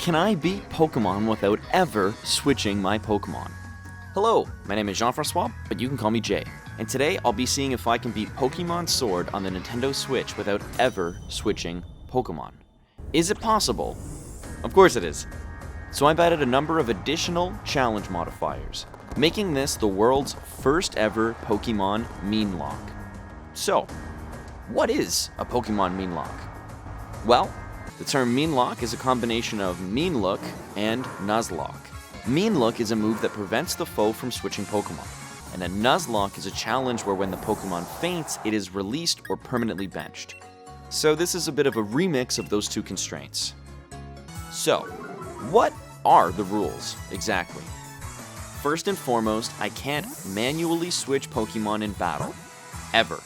Can I beat Pokemon without ever switching my Pokemon? Hello, my name is Jean-Francois, but you can call me Jay. And today I'll be seeing if I can beat Pokemon Sword on the Nintendo Switch without ever switching Pokemon. Is it possible? Of course it is. So I've added a number of additional challenge modifiers, making this the world's first ever Pokemon Meanlocke. So, what is a Pokemon Meanlocke? Well, the term Meanlocke is a combination of Meanlocke and Nuzlocke. Meanlocke is a move that prevents the foe from switching Pokemon, and a Nuzlocke is a challenge where when the Pokemon faints, it is released or permanently benched. So this is a bit of a remix of those two constraints. So, what are the rules exactly? First and foremost, I can't manually switch Pokemon in battle, ever.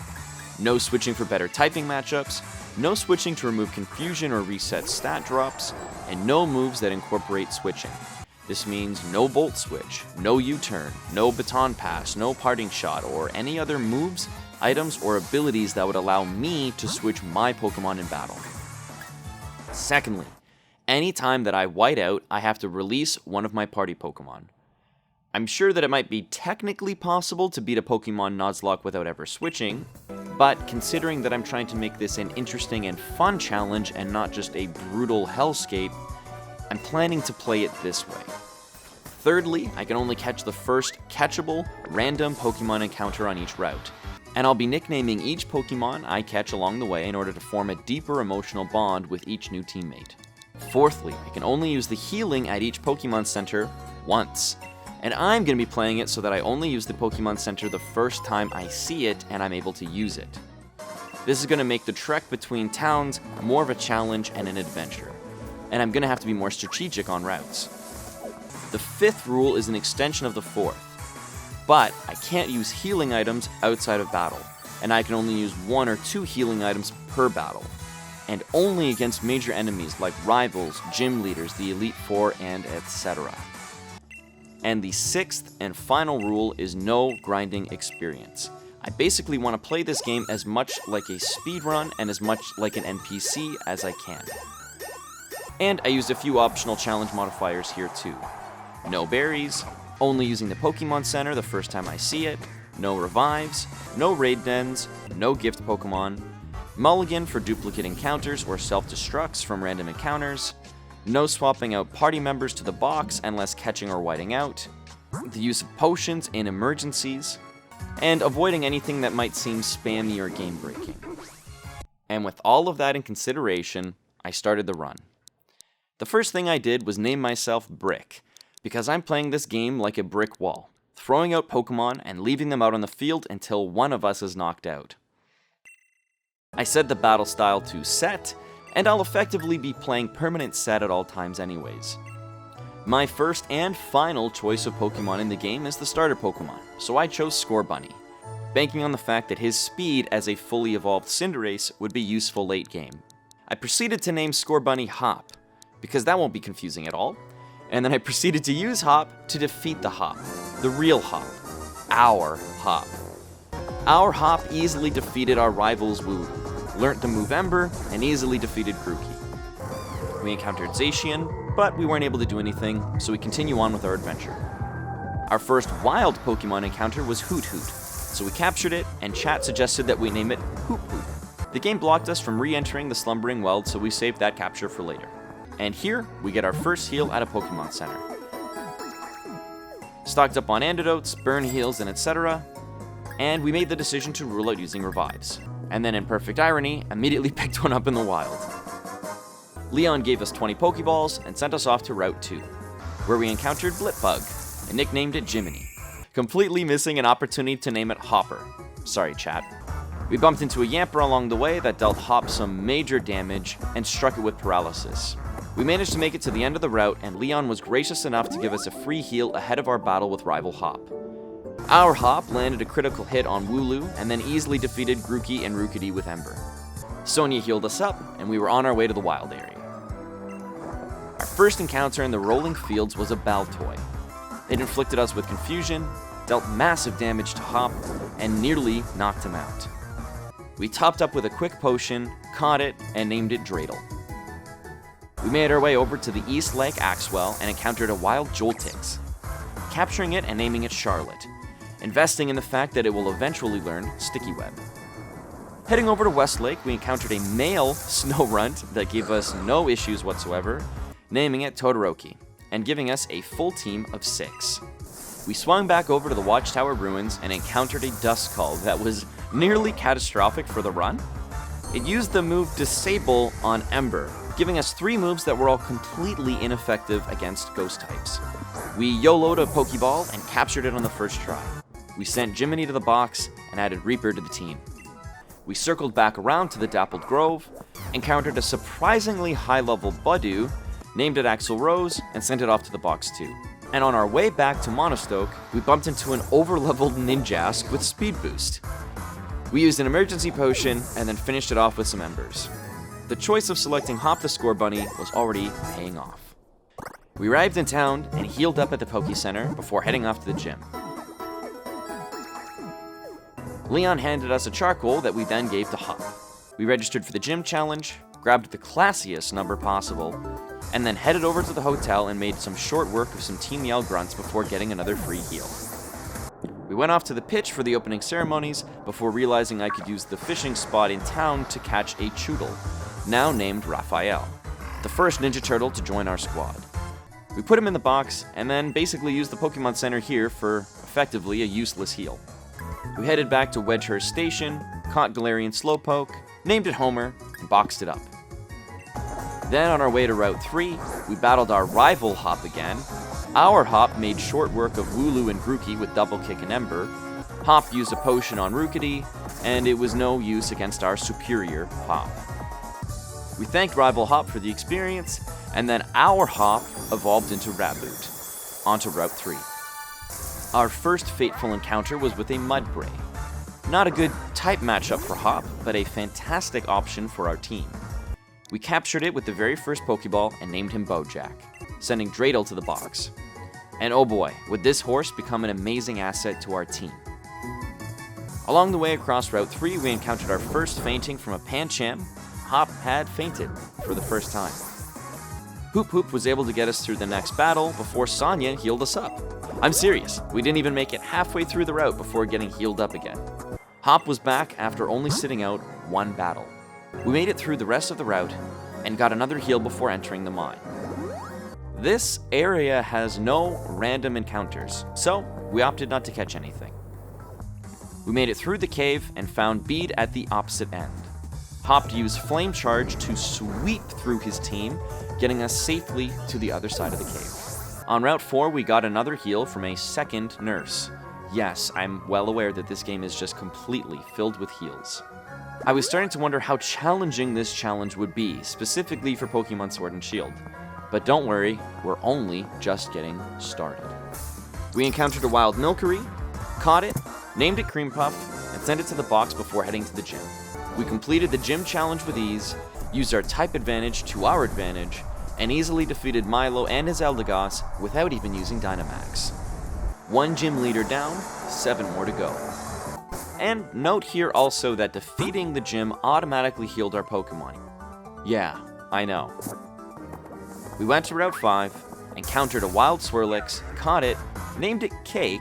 No switching for better typing matchups, no switching to remove confusion or reset stat drops, and no moves that incorporate switching. This means no Volt Switch, no U-turn, no Baton Pass, no Parting Shot, or any other moves, items, or abilities that would allow me to switch my Pokemon in battle. Secondly, anytime that I white out, I have to release one of my Party Pokémon. I'm sure that it might be technically possible to beat a Pokemon Nuzlocke without ever switching, but considering that I'm trying to make this an interesting and fun challenge and not just a brutal hellscape, I'm planning to play it this way. Thirdly, I can only catch the first catchable, random Pokemon encounter on each route, and I'll be nicknaming each Pokemon I catch along the way in order to form a deeper emotional bond with each new teammate. Fourthly, I can only use the healing at each Pokemon Center once, and I'm going to be playing it so that I only use the Pokemon Center the first time I see it and I'm able to use it. This is going to make the trek between towns more of a challenge and an adventure, and I'm going to have to be more strategic on routes. The fifth rule is an extension of the fourth, but I can't use healing items outside of battle, and I can only use 1 or 2 healing items per battle, and only against major enemies like rivals, gym leaders, the Elite Four, and etc. And the sixth and final rule is no grinding experience. I basically want to play this game as much like a speedrun and as much like an NPC as I can. And I used a few optional challenge modifiers here too. No berries, only using the Pokemon Center the first time I see it, no revives, no raid dens, no gift Pokemon, mulligan for duplicate encounters or self-destructs from random encounters, no swapping out party members to the box unless catching or whiting out, the use of potions in emergencies, and avoiding anything that might seem spammy or game-breaking. And with all of that in consideration, I started the run. The first thing I did was name myself Brick, because I'm playing this game like a brick wall, throwing out Pokemon and leaving them out on the field until one of us is knocked out. I set the battle style to set, and I'll effectively be playing permanent set at all times anyways. My first and final choice of Pokemon in the game is the starter Pokemon, so I chose Scorbunny, banking on the fact that his speed as a fully evolved Cinderace would be useful late game. I proceeded to name Scorbunny Hop, because that won't be confusing at all, and then I proceeded to use Hop to defeat the Hop, the real Hop, our Hop. Our Hop easily defeated our rival's Wooloo, learnt the move Ember, and easily defeated Grookey. We encountered Zacian, but we weren't able to do anything, so we continue on with our adventure. Our first wild Pokemon encounter was Hoot Hoot, so we captured it, and chat suggested that we name it Hoop Hoop. The game blocked us from re-entering the Slumbering Weld, so we saved that capture for later. And here, we get our first heal at a Pokemon Center. Stocked up on antidotes, burn heals, and etc., and we made the decision to rule out using revives. And then in perfect irony, immediately picked one up in the wild. Leon gave us 20 Pokeballs and sent us off to Route 2, where we encountered Blipbug, and nicknamed it Jiminy, completely missing an opportunity to name it Hopper. Sorry, chat. We bumped into a Yamper along the way that dealt Hop some major damage and struck it with paralysis. We managed to make it to the end of the route, and Leon was gracious enough to give us a free heal ahead of our battle with rival Hop. Our Hop landed a critical hit on Wooloo, and then easily defeated Grookey and Rookidee with Ember. Sonia healed us up, and we were on our way to the wild area. Our first encounter in the rolling fields was a Baltoy. It inflicted us with confusion, dealt massive damage to Hop, and nearly knocked him out. We topped up with a quick potion, caught it, and named it Dreidel. We made our way over to the East Lake Axwell and encountered a wild Joltix, capturing it and naming it Charlotte, investing in the fact that it will eventually learn Sticky Web. Heading over to Westlake, we encountered a male Snorunt that gave us no issues whatsoever, naming it Todoroki, and giving us a full team of 6. We swung back over to the Watchtower Ruins and encountered a Duskull that was nearly catastrophic for the run. It used the move Disable on Ember, giving us 3 moves that were all completely ineffective against ghost types. We YOLO'd a Pokeball and captured it on the first try. We sent Jiminy to the box and added Reaper to the team. We circled back around to the Dappled Grove, encountered a surprisingly high-level Budew, named it Axel Rose, and sent it off to the box too. And on our way back to Monostoke, we bumped into an over-leveled Ninjask with Speed Boost. We used an emergency potion and then finished it off with some embers. The choice of selecting Hop the Score Bunny was already paying off. We arrived in town and healed up at the PokéCentre before heading off to the gym. Leon handed us a charcoal that we then gave to Hop. We registered for the gym challenge, grabbed the classiest number possible, and then headed over to the hotel and made some short work of some Team Yell grunts before getting another free heal. We went off to the pitch for the opening ceremonies before realizing I could use the fishing spot in town to catch a Choodle, now named Raphael, the first Ninja Turtle to join our squad. We put him in the box and then basically used the Pokemon Center here for effectively a useless heal. We headed back to Wedgehurst Station, caught Galarian Slowpoke, named it Homer, and boxed it up. Then on our way to Route 3, we battled our rival Hop again. Our Hop made short work of Wooloo and Grookey with Double Kick and Ember. Hop used a potion on Rookity, and it was no use against our superior Hop. We thanked rival Hop for the experience, and then our Hop evolved into Raboot, onto Route 3. Our first fateful encounter was with a Mudbray. Not a good type matchup for Hop, but a fantastic option for our team. We captured it with the very first Pokeball and named him Bojack, sending Dreidel to the box. And oh boy, would this horse become an amazing asset to our team. Along the way across Route 3, we encountered our first fainting from a Pancham. Hop had fainted for the first time. Hoop Hoop was able to get us through the next battle before Sonya healed us up. I'm serious, we didn't even make it halfway through the route before getting healed up again. Hop was back after only sitting out 1 battle. We made it through the rest of the route and got another heal before entering the mine. This area has no random encounters, so we opted not to catch anything. We made it through the cave and found Bede at the opposite end. Hop used Flame Charge to sweep through his team, getting us safely to the other side of the cave. On Route 4, we got another heal from a second nurse. Yes, I'm well aware that this game is just completely filled with heals. I was starting to wonder how challenging this challenge would be, specifically for Pokemon Sword and Shield. But don't worry, we're only just getting started. We encountered a wild Milcery, caught it, named it Cream Puff, and sent it to the box before heading to the gym. We completed the gym challenge with ease, used our type advantage to our advantage, and easily defeated Milo and his Eldegoss without even using Dynamax. 1 gym leader down, 7 more to go. And note here also that defeating the gym automatically healed our Pokemon. Yeah, I know. We went to Route 5, encountered a wild Swirlix, caught it, named it Cake,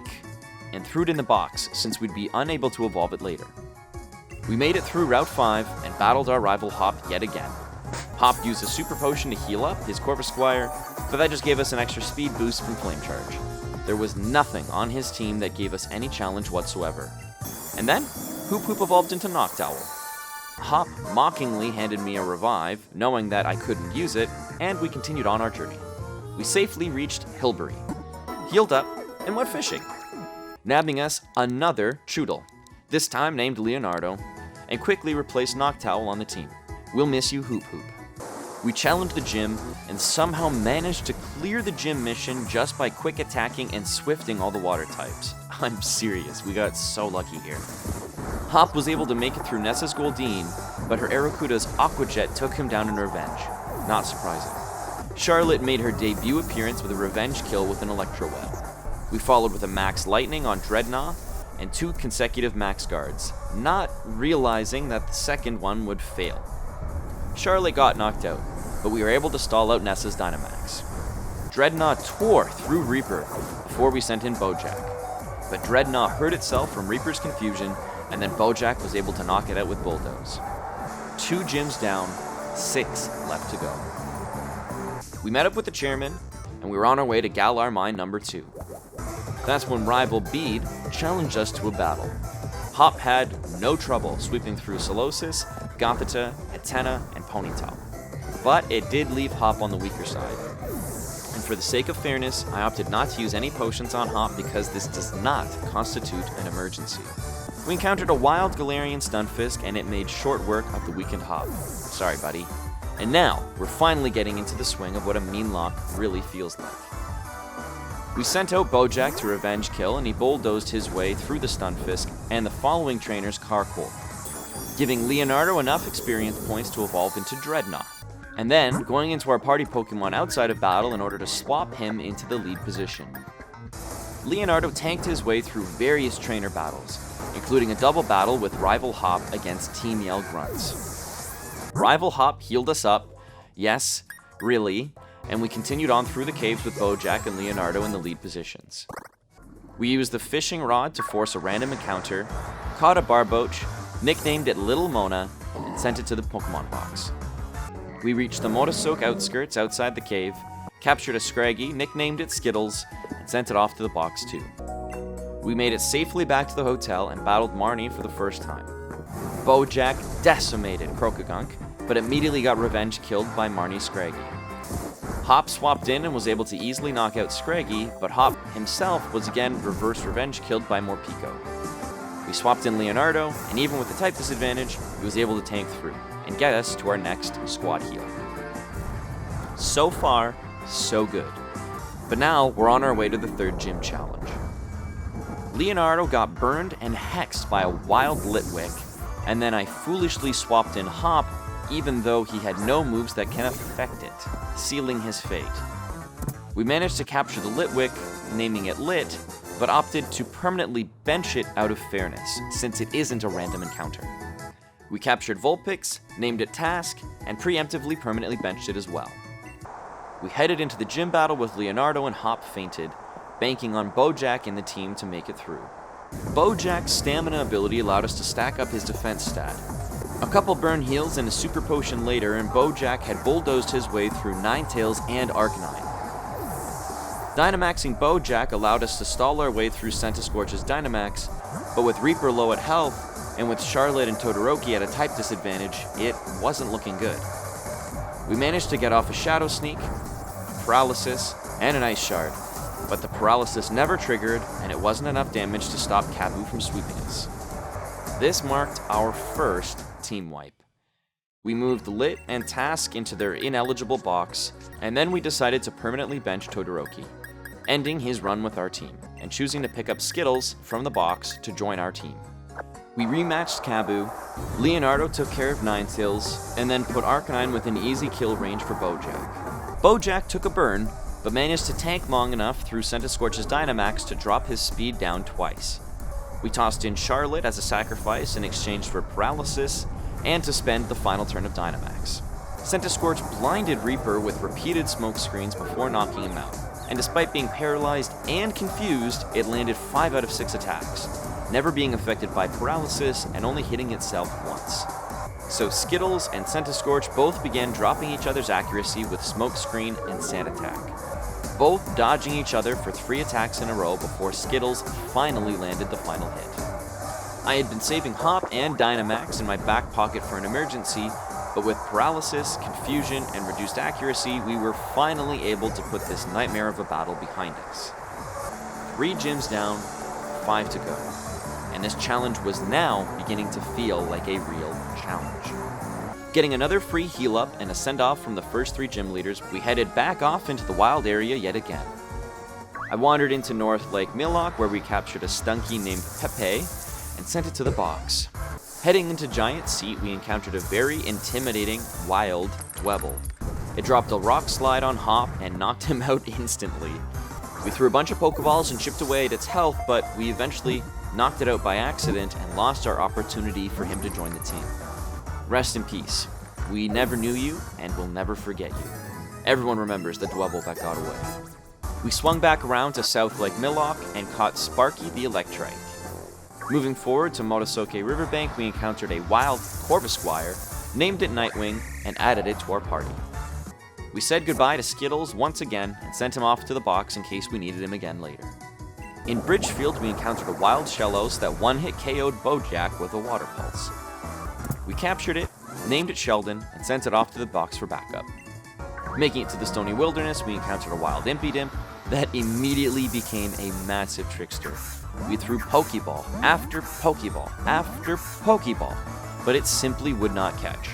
and threw it in the box since we'd be unable to evolve it later. We made it through Route 5 and battled our rival Hop yet again. Hop used a Super Potion to heal up his Corvisquire, but that just gave us an extra speed boost from Flame Charge. There was nothing on his team that gave us any challenge whatsoever. And then, Hoop Hoop evolved into Noctowl. Hop mockingly handed me a revive, knowing that I couldn't use it, and we continued on our journey. We safely reached Hilbury, healed up, and went fishing, nabbing us another Choodle, this time named Leonardo, and quickly replaced Noctowl on the team. We'll miss you, Hoop Hoop. We challenged the gym and somehow managed to clear the gym mission just by quick attacking and swifting all the water types. I'm serious, we got so lucky here. Hop was able to make it through Nessa's Goldeen, but her Aracuda's Aqua Jet took him down in revenge. Not surprising. Charlotte made her debut appearance with a revenge kill with an Electro Web. We followed with a Max Lightning on Dreadnought and 2 consecutive Max Guards, not realizing that the second one would fail. Charlotte got knocked out, but we were able to stall out Nessa's Dynamax. Dreadnought tore through Reaper before we sent in Bojack, but Dreadnought hurt itself from Reaper's confusion, and then Bojack was able to knock it out with Bulldoze. 2 gyms down, 6 left to go. We met up with the chairman, and we were on our way to Galar Mine number 2. That's when rival Bede challenged us to a battle. Hop had no trouble sweeping through Solosis, Gothita, Etcetera, and Ponyta. But it did leave Hop on the weaker side. And for the sake of fairness, I opted not to use any potions on Hop because this does not constitute an emergency. We encountered a wild Galarian Stunfisk, and it made short work of the weakened Hop. Sorry, buddy. And now, we're finally getting into the swing of what a Meanlocke really feels like. We sent out Bojack to revenge kill, and he bulldozed his way through the Stunfisk and the following trainer's Carcoal, giving Leonardo enough experience points to evolve into Dreadnought, and then going into our Party Pokémon outside of battle in order to swap him into the lead position. Leonardo tanked his way through various trainer battles, including a double battle with Rival Hop against Team Yell Grunts. Rival Hop healed us up, yes, really, and we continued on through the caves with Bojack and Leonardo in the lead positions. We used the fishing rod to force a random encounter, caught a Barboach, nicknamed it Little Mona, and sent it to the Pokemon box. We reached the Motosoke outskirts outside the cave, captured a Scraggy, nicknamed it Skittles, and sent it off to the box too. We made it safely back to the hotel and battled Marnie for the first time. Bojack decimated Crocagunk, but immediately got revenge killed by Marnie's Scraggy. Hop swapped in and was able to easily knock out Scraggy, but Hop himself was again reverse revenge killed by Morpeko. We swapped in Leonardo, and even with the type disadvantage, he was able to tank through and get us to our next squad heal. So far, so good. But now we're on our way to the 3rd gym challenge. Leonardo got burned and hexed by a wild Litwick, and then I foolishly swapped in Hop even though he had no moves that can affect it, sealing his fate. We managed to capture the Litwick, naming it Lit, but opted to permanently bench it out of fairness, since it isn't a random encounter. We captured Vulpix, named it Task, and preemptively permanently benched it as well. We headed into the gym battle with Leonardo, and Hop fainted, banking on Bojack and the team to make it through. Bojack's stamina ability allowed us to stack up his defense stat. A couple burn heals and a super potion later, and Bojack had bulldozed his way through Ninetales and Arcanine. Dynamaxing Bojack allowed us to stall our way through Centiskorch's Dynamax, but with Reaper low at health, and with Charlotte and Todoroki at a type disadvantage, it wasn't looking good. We managed to get off a Shadow Sneak, Paralysis, and an Ice Shard, but the Paralysis never triggered, and it wasn't enough damage to stop Kabu from sweeping us. This marked our first team wipe. We moved Lit and Task into their ineligible box, and then we decided to permanently bench Todoroki, ending his run with our team, and choosing to pick up Skittles from the box to join our team. We rematched Kabu, Leonardo took care of Ninetales, and then put Arcanine within easy kill range for Bojack. Bojack took a burn, but managed to tank long enough through Centiskorch's Dynamax to drop his speed down twice. We tossed in Charlotte as a sacrifice in exchange for Paralysis, and to spend the final turn of Dynamax. Centiskorch blinded Reaper with repeated smoke screens before knocking him out, and despite being paralyzed and confused, it landed 5 out of 6 attacks, never being affected by Paralysis and only hitting itself once. So Skittles and Centiskorch both began dropping each other's accuracy with Smokescreen and Sand Attack, both dodging each other for 3 attacks in a row before Skittles finally landed the final hit. I had been saving Hop and Dynamax in my back pocket for an emergency, but with Paralysis, Confusion, and reduced accuracy, we were finally able to put this nightmare of a battle behind us. 3 gyms down, 5 to go, and this challenge was now beginning to feel like a real challenge. Getting another free heal up and a send-off from the first 3 gym leaders, we headed back off into the wild area yet again. I wandered into North Lake Meanlocke, where we captured a Stunky named Pepe and sent it to the box. Heading into Giant Seat, we encountered a very intimidating, wild Dwebble. It dropped a rock slide on Hop and knocked him out instantly. We threw a bunch of Pokeballs and chipped away at its health, but we eventually knocked it out by accident and lost our opportunity for him to join the team. Rest in peace. We never knew you, and we'll never forget you. Everyone remembers the Dwebble that got away. We swung back around to South Lake Meanlocke and caught Sparky the Electrike. Moving forward to Motosoke Riverbank, we encountered a wild Corvosquire, named it Nightwing, and added it to our party. We said goodbye to Skittles once again and sent him off to the box in case we needed him again later. In Bridgefield, we encountered a wild Shellos that one-hit KO'd Bojack with a Water Pulse. We captured it, named it Sheldon, and sent it off to the box for backup. Making it to the Stony Wilderness, we encountered a wild Impidimp that immediately became a massive trickster. We threw Pokeball after Pokeball after Pokeball, but it simply would not catch.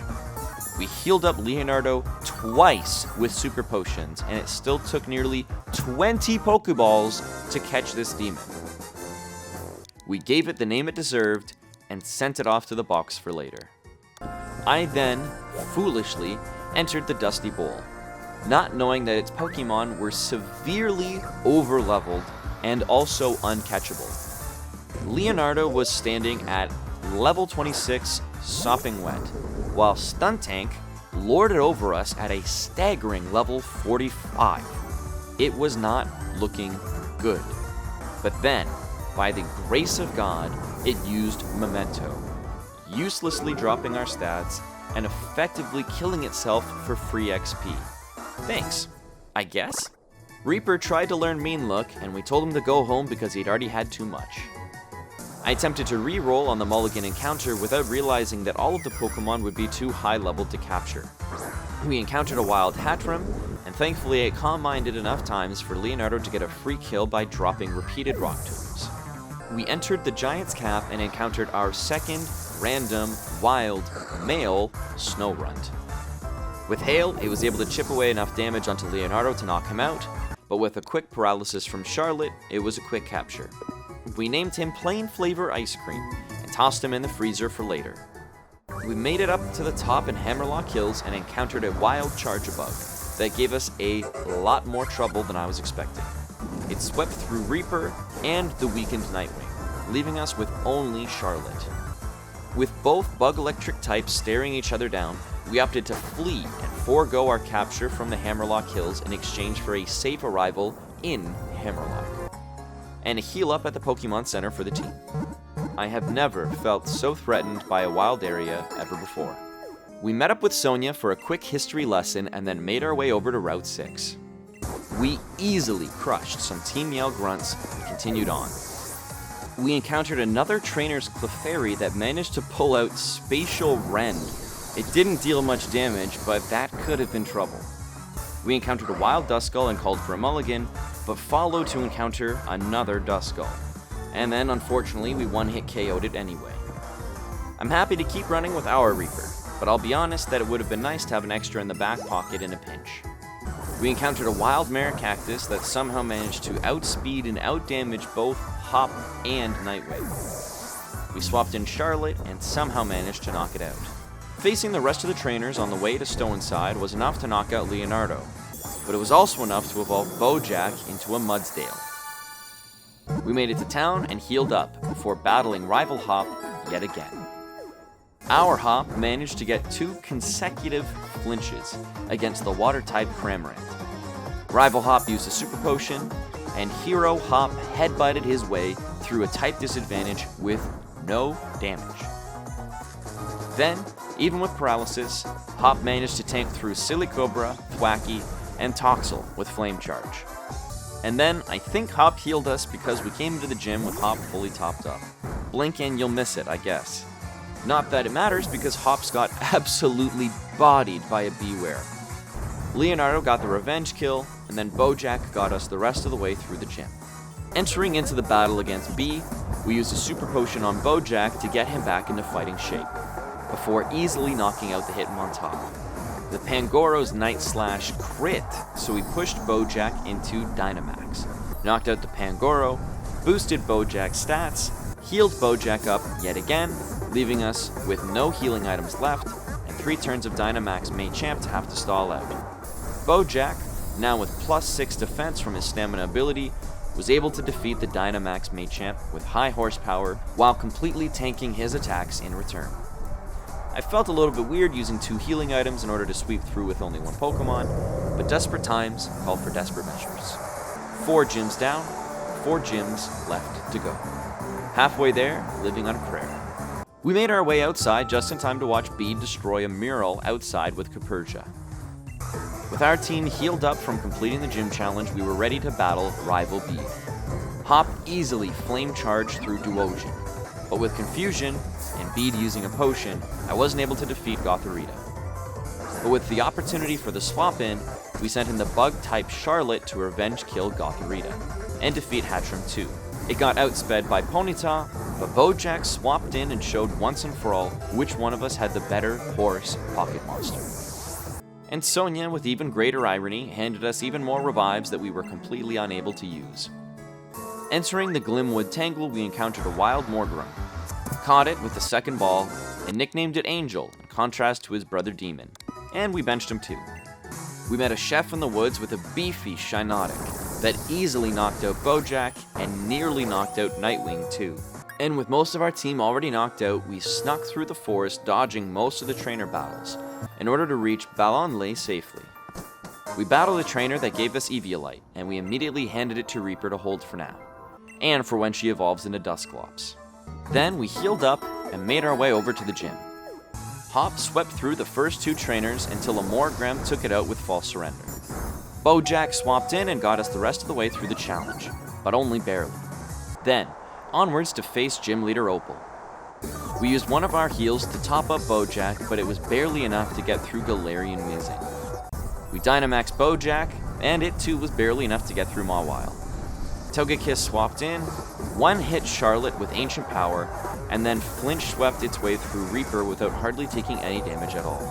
We healed up Leonardo twice with Super Potions, and it still took nearly 20 Pokeballs to catch this demon. We gave it the name it deserved, and sent it off to the box for later. I then, foolishly, entered the Dusty Bowl, not knowing that its Pokemon were severely over-leveled and also uncatchable. Leonardo was standing at level 26, sopping wet, while Stuntank lorded over us at a staggering level 45. It was not looking good. But then, by the grace of God, it used Memento, uselessly dropping our stats and effectively killing itself for free XP. Thanks, I guess? Reaper tried to learn Meanlocke, and we told him to go home because he'd already had too much. I attempted to re-roll on the Mulligan encounter without realizing that all of the Pokemon would be too high-leveled to capture. We encountered a wild Hattrem, and thankfully it calm-minded enough times for Leonardo to get a free kill by dropping repeated Rock Tombs. We entered the Giant's Cap and encountered our second random, wild, male Snorunt. With Hail, it was able to chip away enough damage onto Leonardo to knock him out, but with a quick paralysis from Charlotte, it was a quick capture. We named him Plain Flavor Ice Cream and tossed him in the freezer for later. We made it up to the top in Hammerlock Hills and encountered a wild Charjabug that gave us a lot more trouble than I was expecting. It swept through Reaper and the weakened Nightwing, leaving us with only Charlotte. With both Bug Electric types staring each other down, we opted to flee and forego our capture from the Hammerlock Hills in exchange for a safe arrival in Hammerlock, and a heal up at the PokéCentre for the team. I have never felt so threatened by a wild area ever before. We met up with Sonia for a quick history lesson and then made our way over to Route 6. We easily crushed some Team Yell grunts and continued on. We encountered another Trainer's Clefairy that managed to pull out Spatial Rend. It didn't deal much damage, but that could have been trouble. We encountered a wild Duskull and called for a mulligan, but followed to encounter another Duskull. And then, unfortunately, we one-hit KO'd it anyway. I'm happy to keep running with our Reaper, but I'll be honest that it would have been nice to have an extra in the back pocket in a pinch. We encountered a wild Maracactus that somehow managed to outspeed and outdamage both Hop and Nightwing. We swapped in Charlotte and somehow managed to knock it out. Facing the rest of the trainers on the way to Stoneside was enough to knock out Leonardo, but it was also enough to evolve Bojack into a Mudsdale. We made it to town and healed up before battling rival Hop yet again. Our Hop managed to get 2 consecutive flinches against the water-type Cramorant. Rival Hop used a Super Potion, and Hero Hop headbutted his way through a type disadvantage with no damage. Then, even with paralysis, Hop managed to tank through Silicobra, Thwacky, and Toxel with Flame Charge. And then, I think Hop healed us because we came into the gym with Hop fully topped up. Blink and you'll miss it, I guess. Not that it matters because Hop's got absolutely bodied by a Beware. Leonardo got the revenge kill, and then Bojack got us the rest of the way through the gym. Entering into the battle against B, we used a Super Potion on Bojack to get him back into fighting shape, before easily knocking out the Hitmontop. The Pangoro's Night Slash crit, so we pushed Bojack into Dynamax, knocked out the Pangoro, boosted Bojack's stats, healed Bojack up yet again, leaving us with no healing items left, and 3 turns of Dynamax Machamp to have to stall out. Bojack, now with +6 defense from his stamina ability, was able to defeat the Dynamax Machamp with high horsepower while completely tanking his attacks in return. I felt a little bit weird using 2 healing items in order to sweep through with only 1 Pokemon, but desperate times call for desperate measures. 4 gyms down, 4 gyms left to go. Halfway there, living on a prayer. We made our way outside just in time to watch Bede destroy a mural outside with Caperja. With our team healed up from completing the gym challenge, we were ready to battle rival Bede. Hop easily flame charged through Duogen, but with confusion and Bede using a potion, I wasn't able to defeat Gothorita. But with the opportunity for the swap in, we sent in the bug-type Charlotte to revenge kill Gothorita and defeat Hatchram too. It got outsped by Ponyta, but Bojack swapped in and showed once and for all which one of us had the better horse pocket monster. And Sonia, with even greater irony, handed us even more revives that we were completely unable to use. Entering the Glimwood Tangle, we encountered a wild Morgrem, caught it with the second ball, and nicknamed it Angel, in contrast to his brother Demon, and we benched him too. We met a chef in the woods with a beefy Shinotic that easily knocked out Bojack and nearly knocked out Nightwing too. And with most of our team already knocked out, we snuck through the forest dodging most of the trainer battles in order to reach Ballonley safely. We battled a trainer that gave us Eviolite, and we immediately handed it to Reaper to hold for now, and for when she evolves into Dusclops. Then we healed up and made our way over to the gym. Hop swept through the first 2 trainers until a Morgrem took it out with False Surrender. Bojack swapped in and got us the rest of the way through the challenge, but only barely. Then, onwards to face Gym Leader Opal. We used one of our heals to top up Bojack, but it was barely enough to get through Galarian Weezing. We Dynamaxed Bojack, and it too was barely enough to get through Mawile. Togekiss swapped in, one-hit Charlotte with Ancient Power, and then flinch swept its way through Reaper without hardly taking any damage at all.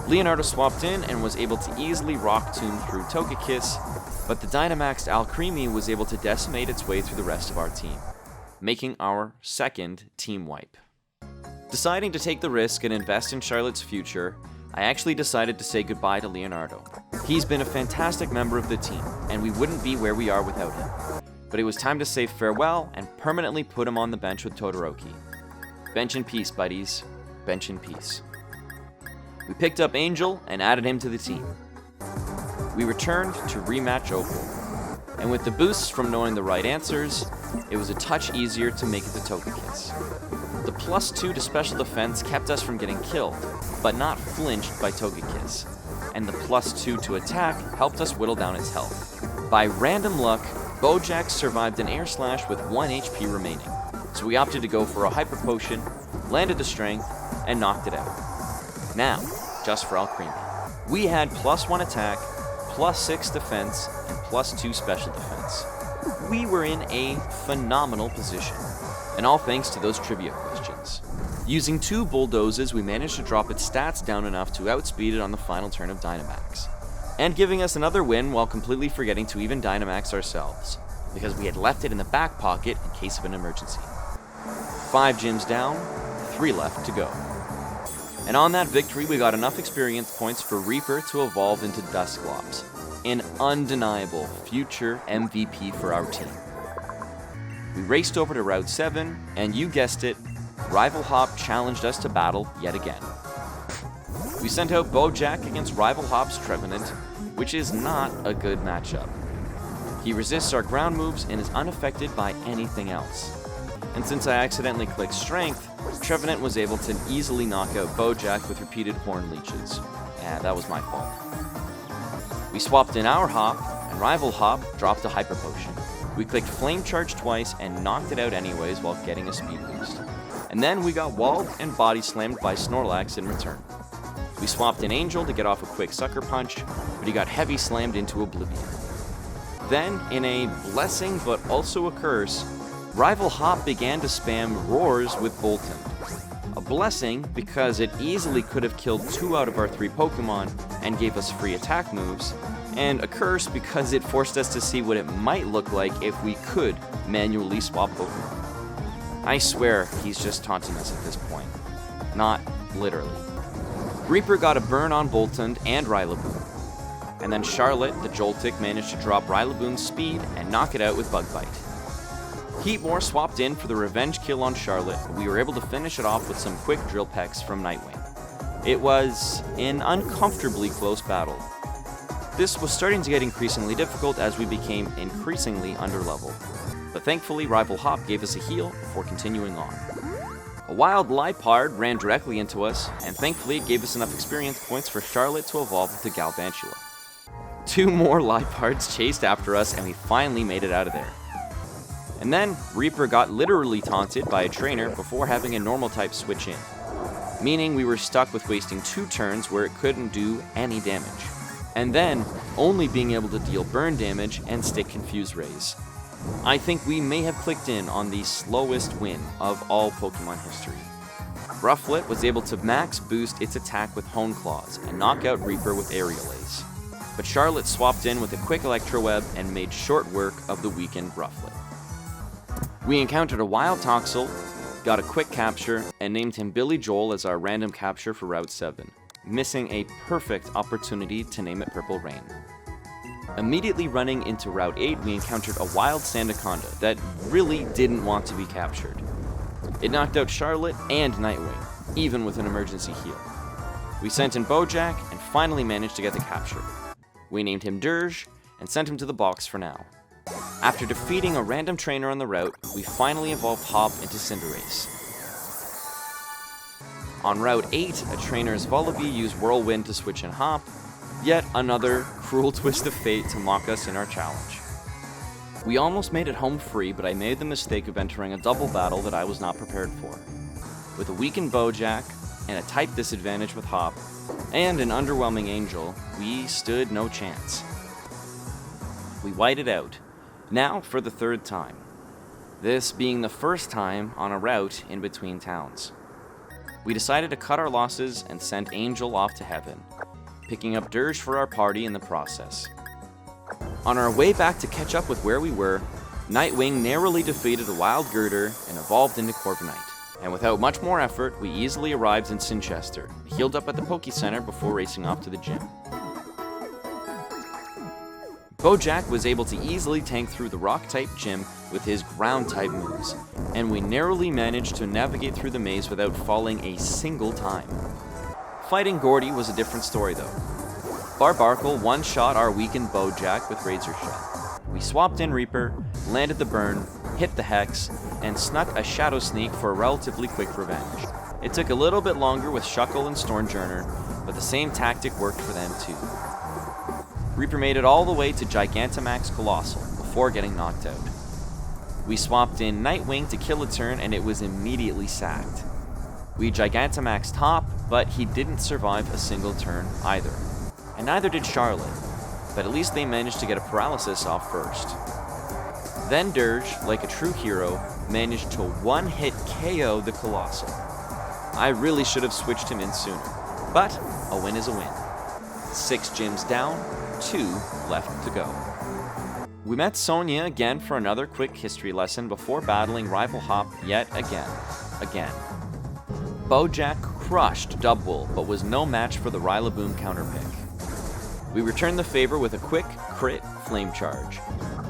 Leonardo swapped in and was able to easily Rock Tomb through Togekiss, but the Dynamaxed Alcremie was able to decimate its way through the rest of our team, making our second team wipe. Deciding to take the risk and invest in Charlotte's future, I actually decided to say goodbye to Leonardo. He's been a fantastic member of the team, and we wouldn't be where we are without him. But it was time to say farewell and permanently put him on the bench with Todoroki. Bench in peace, buddies. Bench in peace. We picked up Angel and added him to the team. We returned to rematch Opal, and with the boosts from knowing the right answers, it was a touch easier to make it to Togekiss. The +2 to special defense kept us from getting killed, but not flinched by Togekiss, and the +2 to attack helped us whittle down its health. By random luck, Bojack survived an Air Slash with 1 HP remaining, so we opted to go for a Hyper Potion, landed the Strength, and knocked it out. Now, just for Alcremie. We had +1 attack, +6 defense, and +2 special defense. We were in a phenomenal position, and all thanks to those trivia questions. Using 2 Bulldozes, we managed to drop its stats down enough to outspeed it on the final turn of Dynamax, and giving us another win while completely forgetting to even Dynamax ourselves, because we had left it in the back pocket in case of an emergency. 5 gyms down, 3 left to go. And on that victory, we got enough experience points for Reaper to evolve into Dusclops, an undeniable future MVP for our team. We raced over to Route 7, and you guessed it, Rival Hop challenged us to battle yet again. We sent out Bojack against Rival Hop's Trevenant, which is not a good matchup. He resists our ground moves and is unaffected by anything else. And since I accidentally clicked Strength, Trevenant was able to easily knock out Bojack with repeated Horn Leeches. Yeah, that was my fault. We swapped in our Hop, and Rival Hop dropped a Hyper Potion. We clicked Flame Charge twice and knocked it out anyways while getting a speed boost. And then we got walled and body slammed by Snorlax in return. We swapped in Angel to get off a quick Sucker Punch, but he got heavy slammed into Oblivion. Then, in a blessing but also a curse, Rival Hop began to spam Roars with Boltund. A blessing because it easily could have killed 2 out of our 3 Pokemon and gave us free attack moves, and a curse because it forced us to see what it might look like if we could manually swap Pokemon. I swear he's just taunting us at this point. Not literally. Reaper got a burn on Boltund and Rillaboom. And then Charlotte, the Joltik, managed to drop Rillaboom's speed and knock it out with Bug Bite. Heatmore swapped in for the revenge kill on Charlotte, but we were able to finish it off with some quick Drill Pecks from Nightwing. It was an uncomfortably close battle. This was starting to get increasingly difficult as we became increasingly underleveled. But thankfully, Rival Hop gave us a heal before continuing on. A wild Liepard ran directly into us, and thankfully it gave us enough experience points for Charlotte to evolve into Galvantula. 2 more Liepards chased after us, and we finally made it out of there. And then, Reaper got literally taunted by a trainer before having a normal type switch in, meaning we were stuck with wasting 2 turns where it couldn't do any damage, and then only being able to deal burn damage and stick Confuse Rays. I think we may have clicked in on the slowest win of all Pokemon history. Rufflet was able to max boost its attack with Hone Claws and knock out Reaper with Aerial Ace, but Charlotte swapped in with a quick Electro Web and made short work of the weakened Rufflet. We encountered a wild Toxel, got a quick capture, and named him Billy Joel as our random capture for Route 7, missing a perfect opportunity to name it Purple Rain. Immediately running into Route 8, we encountered a wild Sandaconda that really didn't want to be captured. It knocked out Charlotte and Nightwing, even with an emergency heal. We sent in Bojack and finally managed to get the capture. We named him Dirge and sent him to the box for now. After defeating a random trainer on the route, we finally evolved Hop into Cinderace. On Route 8, a trainer's Vullaby used Whirlwind to switch in Hop, yet another cruel twist of fate to mock us in our challenge. We almost made it home free, but I made the mistake of entering a double battle that I was not prepared for. With a weakened Bojack, and a type disadvantage with Hop, and an underwhelming Angel, we stood no chance. We whited out, now for the 3rd time. This being the first time on a route in between towns. We decided to cut our losses and send Angel off to heaven, picking up Dirge for our party in the process. On our way back to catch up with where we were, Nightwing narrowly defeated a wild Girder and evolved into Corvonite. And without much more effort, we easily arrived in Sinchester, healed up at the PokéCentre before racing off to the gym. Bojack was able to easily tank through the Rock-type gym with his Ground-type moves, and we narrowly managed to navigate through the maze without falling a single time. Fighting Gordy was a different story though. Barbarkle one-shot our weakened Bojack with Razor Shot. We swapped in Reaper, landed the burn, hit the Hex, and snuck a Shadow Sneak for a relatively quick revenge. It took a little bit longer with Shuckle and Stormjourner, but the same tactic worked for them too. Reaper made it all the way to Gigantamax Colossal before getting knocked out. We swapped in Nightwing to kill a turn and it was immediately sacked. We Gigantamaxed Hop, but he didn't survive a single turn either. And neither did Charlotte, but at least they managed to get a paralysis off first. Then Dirge, like a true hero, managed to one-hit KO the Colossal. I really should have switched him in sooner, but a win is a win. 6 gyms down, 2 left to go. We met Sonia again for another quick history lesson before battling Rival Hop yet again. Bojack crushed Dubwool, but was no match for the Rillaboom counterpick. We returned the favor with a quick crit Flame Charge,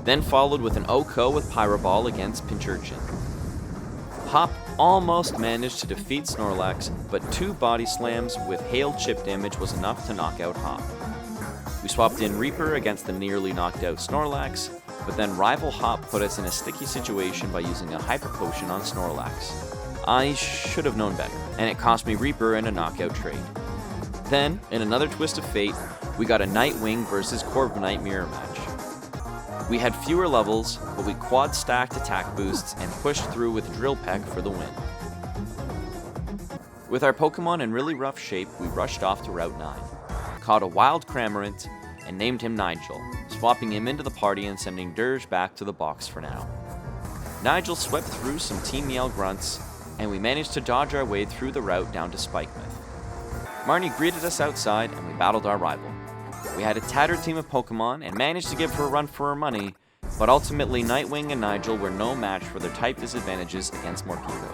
then followed with an OHKO with Pyroball against Pincurchin. Hop almost managed to defeat Snorlax, but 2 body slams with hail chip damage was enough to knock out Hop. We swapped in Reaper against the nearly knocked out Snorlax, but then Rival Hop put us in a sticky situation by using a Hyper Potion on Snorlax. I should have known better, and it cost me Reaper in a knockout trade. Then, in another twist of fate, we got a Nightwing versus Corvonite mirror match. We had fewer levels, but we quad-stacked attack boosts and pushed through with Drill Peck for the win. With our Pokemon in really rough shape, we rushed off to Route 9, caught a wild Cramorant, and named him Nigel, swapping him into the party and sending Dirge back to the box for now. Nigel swept through some Team Yell grunts, and we managed to dodge our way through the route down to Spikemouth. Marnie greeted us outside, and we battled our rival. We had a tattered team of Pokemon and managed to give her a run for her money, but ultimately Nightwing and Nigel were no match for their type disadvantages against Morpeko.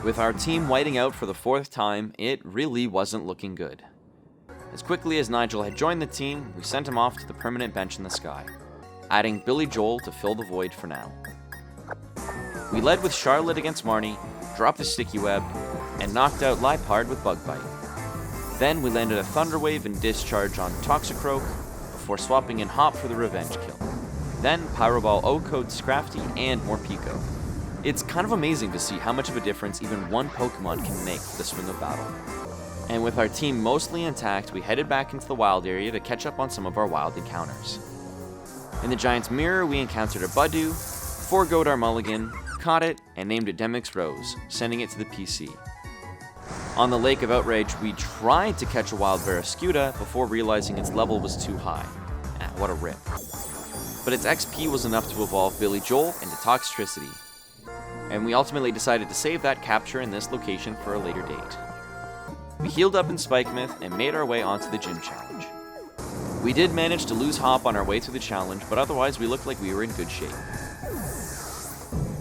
With our team whiting out for the 4th time, it really wasn't looking good. As quickly as Nigel had joined the team, we sent him off to the permanent bench in the sky, adding Billy Joel to fill the void for now. We led with Charlotte against Marnie, dropped a Sticky Web, and knocked out Liepard with Bug Bite. Then we landed a Thunder Wave and Discharge on Toxicroak before swapping in Hop for the Revenge kill. Then Pyroball O-Code Scrafty and more Pico. It's kind of amazing to see how much of a difference even one Pokemon can make for the swing of battle. And with our team mostly intact, we headed back into the wild area to catch up on some of our wild encounters. In the Giant's Mirror, we encountered a Budew, foregoed our mulligan, caught it, and named it Demyx Rose, sending it to the PC. On the Lake of Outrage, we tried to catch a wild Barraskewda before realizing its level was too high. What a rip. But its XP was enough to evolve Billy Joel into Toxtricity. And we ultimately decided to save that capture in this location for a later date. We healed up in Spikemouth and made our way onto the gym challenge. We did manage to lose Hop on our way through the challenge, but otherwise we looked like we were in good shape.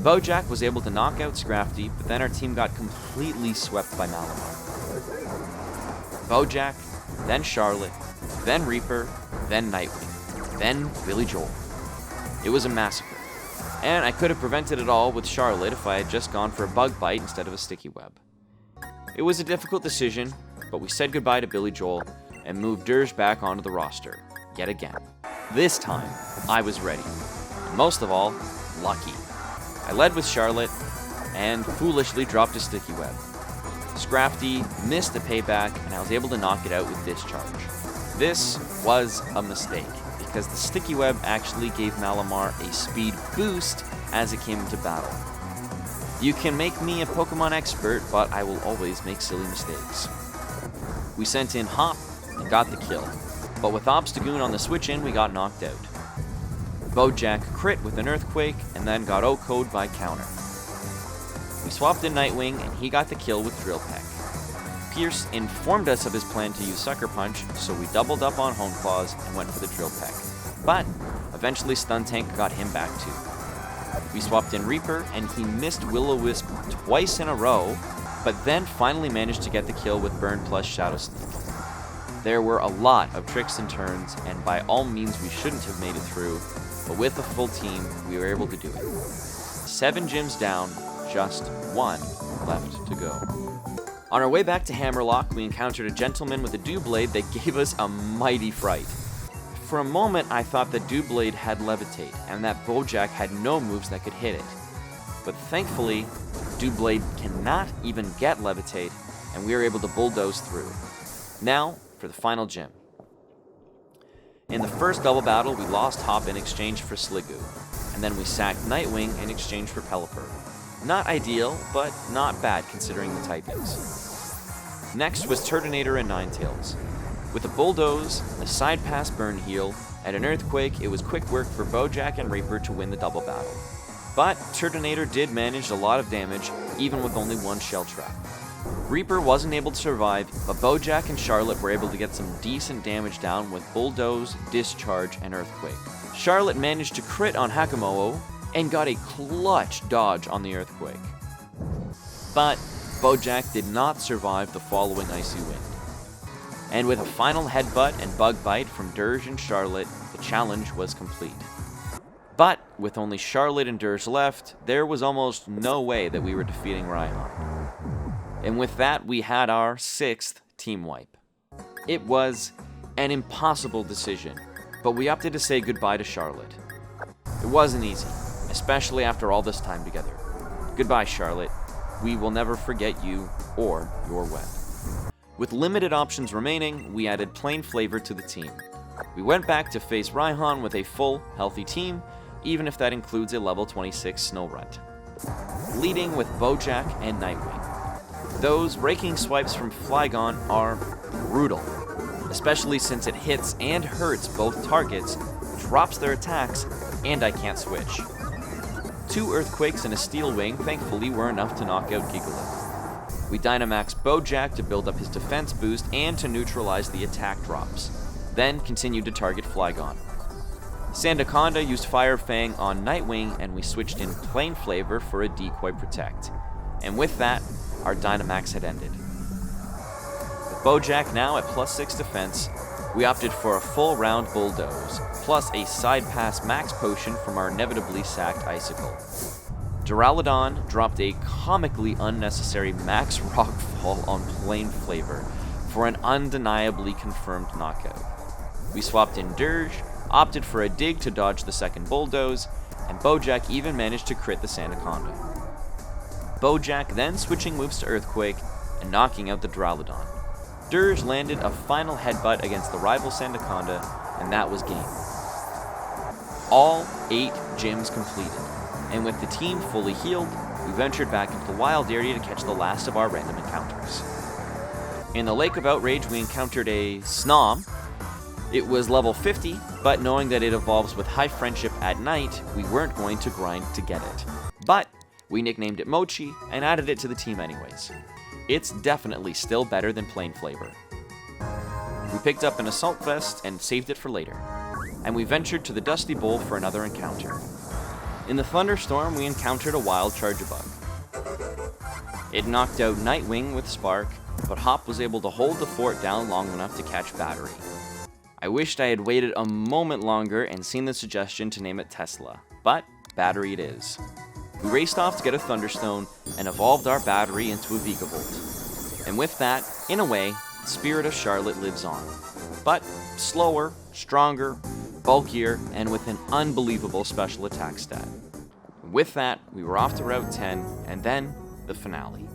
Bojack was able to knock out Scrafty, but then our team got completely swept by Malamar. Bojack, then Charlotte, then Reaper, then Nightwing, then Billy Joel. It was a massacre, and I could have prevented it all with Charlotte if I had just gone for a Bug Bite instead of a Sticky Web. It was a difficult decision, but we said goodbye to Billy Joel and moved Dirge back onto the roster, yet again. This time, I was ready. And most of all, lucky. I led with Charlotte, and foolishly dropped a Sticky Web. Scrafty missed a payback, and I was able to knock it out with Discharge. This was a mistake, because the Sticky Web actually gave Malamar a speed boost as it came into battle. You can make me a Pokemon expert, but I will always make silly mistakes. We sent in Hop and got the kill, but with Obstagoon on the switch in, we got knocked out. Bojack crit with an Earthquake, and then got O-Code by counter. We swapped in Nightwing, and he got the kill with Drill Peck. Pierce informed us of his plan to use Sucker Punch, so we doubled up on Hone Claws and went for the Drill Peck. But eventually Stun Tank got him back too. We swapped in Reaper, and he missed Will-O-Wisp twice in a row, but then finally managed to get the kill with Burn plus Shadow Sneak. There were a lot of tricks and turns, and by all means we shouldn't have made it through, but with a full team, we were able to do it. 7 gyms down, just 1 left to go. On our way back to Hammerlock, we encountered a gentleman with a Doublade that gave us a mighty fright. For a moment, I thought that Doublade had Levitate, and that Bojack had no moves that could hit it. But thankfully, Doublade cannot even get Levitate, and we were able to bulldoze through. Now, for the final gym. In the first double battle, we lost Hop in exchange for Sliggoo, and then we sacked Nightwing in exchange for Pelipper. Not ideal, but not bad considering the typings. Next was Turtonator and Ninetales. With a Bulldoze, a Side Pass Burn Heal, and an Earthquake, it was quick work for Bojack and Reaper to win the double battle. But Turtonator did manage a lot of damage, even with only 1 Shell Trap. Reaper wasn't able to survive, but Bojack and Charlotte were able to get some decent damage down with Bulldoze, Discharge, and Earthquake. Charlotte managed to crit on Hakamo and got a clutch dodge on the Earthquake. But Bojack did not survive the following Icy Wind. And with a final Headbutt and Bug Bite from Dirge and Charlotte, the challenge was complete. But with only Charlotte and Dirge left, there was almost no way that we were defeating Raihan. And with that, we had our 6th team wipe. It was an impossible decision, but we opted to say goodbye to Charlotte. It wasn't easy, especially after all this time together. Goodbye, Charlotte. We will never forget you or your web. With limited options remaining, we added plain flavor to the team. We went back to face Raihan with a full, healthy team, even if that includes a level 26 Snorunt. Leading with Bojack and Nightwing. Those raking swipes from Flygon are brutal, especially since it hits and hurts both targets, drops their attacks, and I can't switch. 2 Earthquakes and a Steel Wing thankfully were enough to knock out Gigalith. We Dynamaxed Bojack to build up his defense boost and to neutralize the attack drops, then continued to target Flygon. Sandaconda used Fire Fang on Nightwing, and we switched in Plain Flavor for a Decoy Protect. And with that, our Dynamax had ended. With Bojack now at +6 defense, we opted for a full round Bulldoze, plus a Side Pass Max Potion from our inevitably sacked Icicle. Duraludon dropped a comically unnecessary max rockfall on plain flavor for an undeniably confirmed knockout. We swapped in Dirge, opted for a dig to dodge the second bulldoze, and Bojack even managed to crit the Sandaconda. Bojack then switching moves to Earthquake and knocking out the Duraludon. Dirge landed a final headbutt against the rival Sandaconda, and that was game. All 8 gyms completed, and with the team fully healed, we ventured back into the wild area to catch the last of our random encounters. In the Lake of Outrage, we encountered a Snom. It was level 50, but knowing that it evolves with high friendship at night, we weren't going to grind to get it. But we nicknamed it Mochi and added it to the team anyways. It's definitely still better than plain flavor. We picked up an Assault Vest and saved it for later, and we ventured to the Dusty Bowl for another encounter. In the Thunderstorm, we encountered a wild Charjabug. It knocked out Nightwing with Spark, but Hop was able to hold the fort down long enough to catch Battery. I wished I had waited a moment longer and seen the suggestion to name it Tesla, but Battery it is. We raced off to get a Thunderstone and evolved our Battery into a Vigavolt. And with that, in a way, the spirit of Charlotte lives on. But slower, stronger, bulkier, and with an unbelievable special attack stat. With that, we were off to Route 10, and then the finale.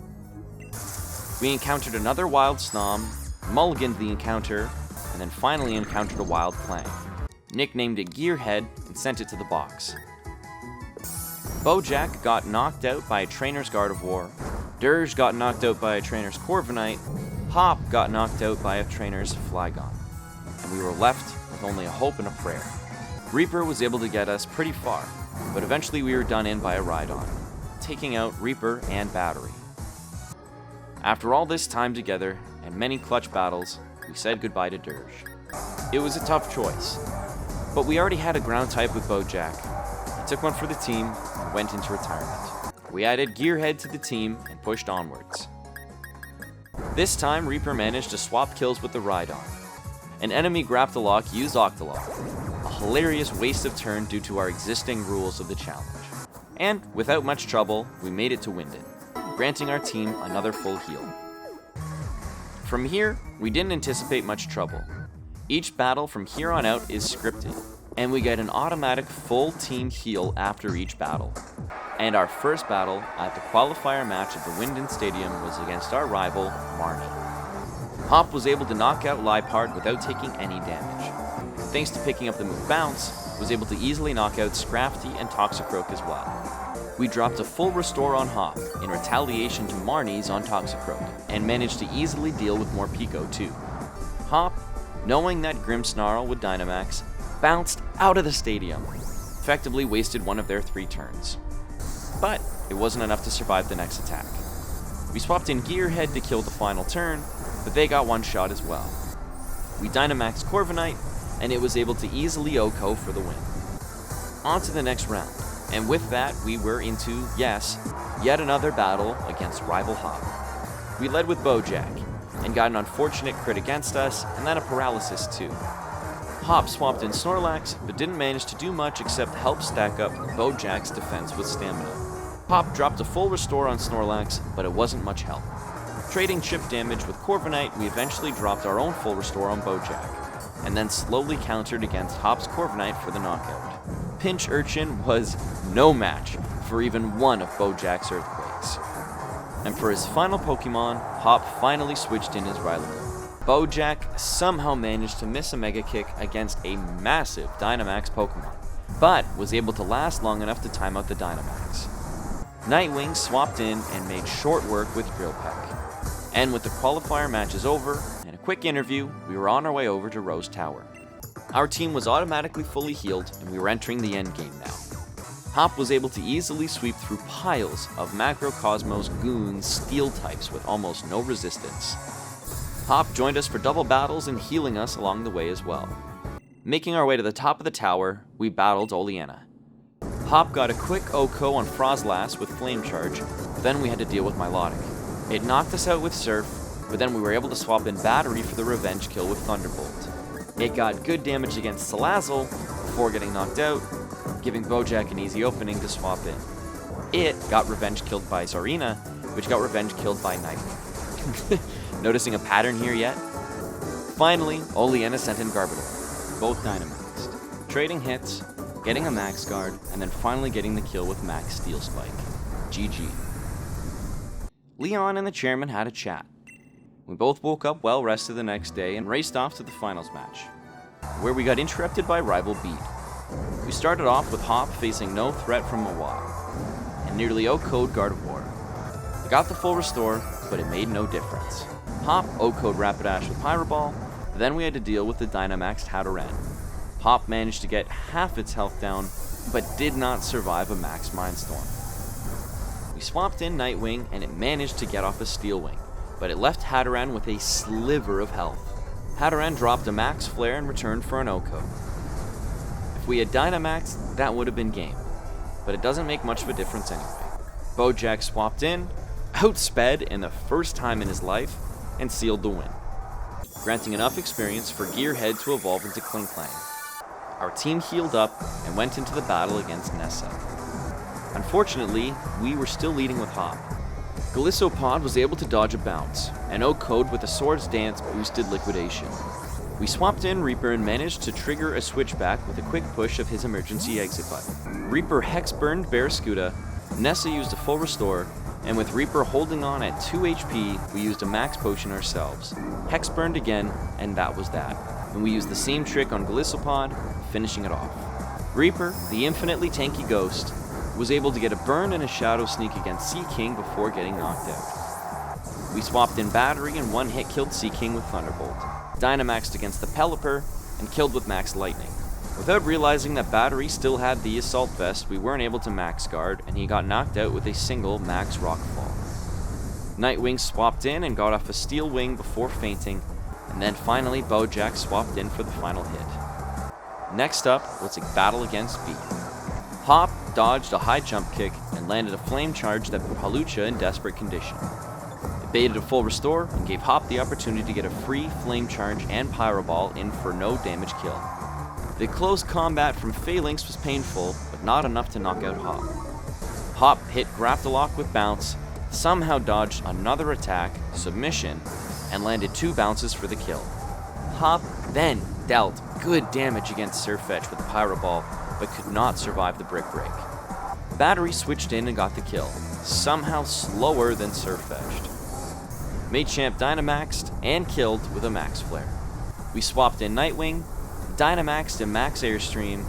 We encountered another wild Snom, mulliganed the encounter, and then finally encountered a wild Clang. Nicknamed it Gearhead and sent it to the box. Bojack got knocked out by a Trainer's Gardevoir, Dirge got knocked out by a Trainer's Corvonite, Hop got knocked out by a Trainer's Flygon, and we were left with only a hope and a prayer. Reaper was able to get us pretty far, but eventually we were done in by a Rhydon, taking out Reaper and Battery. After all this time together and many clutch battles, we said goodbye to Dirge. It was a tough choice, but we already had a ground type with Bojack. I took one for the team and went into retirement. We added Gearhead to the team and pushed onwards. This time, Reaper managed to swap kills with the Rhydon. An enemy Graptalock used Octalock, a hilarious waste of turn due to our existing rules of the challenge. And, without much trouble, we made it to Winden, granting our team another full heal. From here, we didn't anticipate much trouble. Each battle from here on out is scripted, and we get an automatic full team heal after each battle. And our first battle at the qualifier match at the Winden Stadium was against our rival, Marnie. Hop was able to knock out Liepard without taking any damage. Thanks to picking up the move Bounce, was able to easily knock out Scrafty and Toxicroak as well. We dropped a full restore on Hop in retaliation to Marnie's on Toxicroak, and managed to easily deal with more Pico too. Hop, knowing that Grimmsnarl would Dynamax, bounced out of the stadium, effectively wasted one of their 3 turns. But it wasn't enough to survive the next attack. We swapped in Gearhead to kill the final turn, but they got one shot as well. We Dynamaxed Corvonite, and it was able to easily OHKO for the win. On to the next round, and with that we were into, yes, yet another battle against rival Hop. We led with Bojack, and got an unfortunate crit against us, and then a paralysis too. Hop swapped in Snorlax, but didn't manage to do much except help stack up Bojack's defense with stamina. Hop dropped a full restore on Snorlax, but it wasn't much help. Trading chip damage with Corviknight, we eventually dropped our own full restore on Bojack, and then slowly countered against Hop's Corviknight for the knockout. Pinch Urchin was no match for even one of Bojack's Earthquakes. And for his final Pokemon, Hop finally switched in his Rillaboom. Bojack somehow managed to miss a Mega Kick against a massive Dynamax Pokemon, but was able to last long enough to time out the Dynamax. Nightwing swapped in and made short work with Drillpeck. And with the qualifier matches over, and a quick interview, we were on our way over to Rose Tower. Our team was automatically fully healed, and we were entering the endgame now. Hop was able to easily sweep through piles of Macrocosmos Goon Steel types with almost no resistance. Hop joined us for double battles and healing us along the way as well. Making our way to the top of the tower, we battled Oleana. Hop got a quick OHKO on Frozlass with Flame Charge, then we had to deal with Milotic. It knocked us out with Surf, but then we were able to swap in Battery for the revenge kill with Thunderbolt. It got good damage against Salazzle before getting knocked out, giving Bojack an easy opening to swap in. it got revenge killed by Zarina, which got revenge killed by Nightwing. Noticing a pattern here yet? Finally, Oleana sent in Garbodor, both Dynamaxed, trading hits, getting a Max Guard, and then finally getting the kill with Max Steel Spike. GG. Leon and the chairman had a chat. We both woke up well rested the next day and raced off to the finals match, where we got interrupted by rival Beat. We started off with Hop facing no threat from Mawile, and nearly O-code Gardevoir. They got the full restore, but it made no difference. Hop O-code Rapidash with Pyro Ball, then we had to deal with the Dynamaxed Howdoran. Hop managed to get half its health down, but did not survive a Max Mindstorm. We swapped in Nightwing, and it managed to get off a Steel Wing, but it left Howdoran with a sliver of health. Howdoran dropped a Max Flare in return for an O-code. If we had Dynamaxed, that would have been game, but it doesn't make much of a difference anyway. Bojack swapped in, outsped in the first time in his life, and sealed the win, granting enough experience for Gearhead to evolve into Klinklang. Our team healed up and went into the battle against Nessa. Unfortunately, we were still leading with Hop. Galissopod was able to dodge a bounce, and O-code with a Swords Dance boosted Liquidation. We swapped in Reaper and managed to trigger a switchback with a quick push of his emergency exit button. Reaper Hex-burned Barraskewda, Nessa used a full restore, and with Reaper holding on at 2 HP, we used a max potion ourselves. Hex-burned again, and that was that. And we used the same trick on Galissopod, finishing it off. Reaper, the infinitely tanky ghost, was able to get a burn and a Shadow Sneak against Seaking before getting knocked out. We swapped in Battery and one hit killed Seaking with Thunderbolt, Dynamaxed against the Pelipper, and killed with Max Lightning. Without realizing that Battery still had the Assault Vest, we weren't able to Max Guard, and he got knocked out with a single Max Rockfall. Nightwing swapped in and got off a Steel Wing before fainting, and then finally Bojack swapped in for the final hit. Next up was a battle against Beat. Hop dodged a high jump kick and landed a flame charge that put Hawlucha in desperate condition. It baited a full restore and gave Hop the opportunity to get a free flame charge and Pyro Ball in for no damage kill. The close combat from Phalanx was painful, but not enough to knock out Hop. Hop hit Graptalock with bounce, somehow dodged another attack, submission, and landed 2 bounces for the kill. Hop then dealt good damage against Surfetch with Pyro Ball, but could not survive the Brick Break. Battery switched in and got the kill, somehow slower than Surfetched. Machamp Dynamaxed and killed with a Max Flare. We swapped in Nightwing, Dynamaxed a Max Airstream,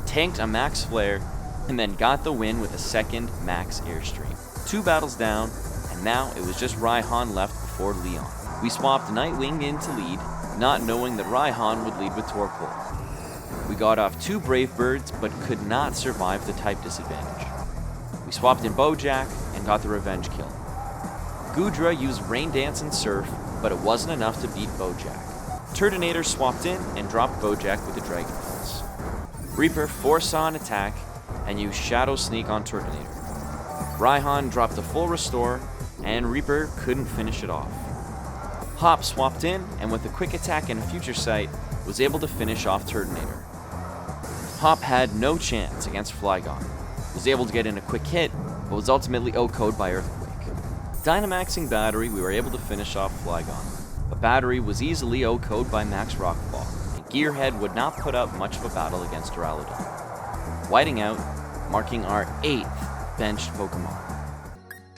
tanked a Max Flare, and then got the win with a second Max Airstream. 2 battles down, and now it was just Raihan left before Leon. We swapped Nightwing in to lead, not knowing that Raihan would lead with Torkoal. We got off 2 Brave Birds, but could not survive the type disadvantage. We swapped in Bojack and got the revenge kill. Goodra used Rain Dance and Surf, but it wasn't enough to beat Bojack. Turtonator swapped in and dropped Bojack with the Dragon Pulse. Reaper foresaw an attack and used Shadow Sneak on Turtonator. Raihan dropped a full restore, and Reaper couldn't finish it off. Hop swapped in, and with a quick attack and a Future Sight, was able to finish off Turtonator. Hop had no chance against Flygon, was able to get in a quick hit, but was ultimately O-code by Earthquake. Dynamaxing Battery, we were able to finish off Flygon, but Battery was easily O-code by Max Rockfall, and Gearhead would not put up much of a battle against Duraludon, whiting out, marking our 8th benched Pokemon.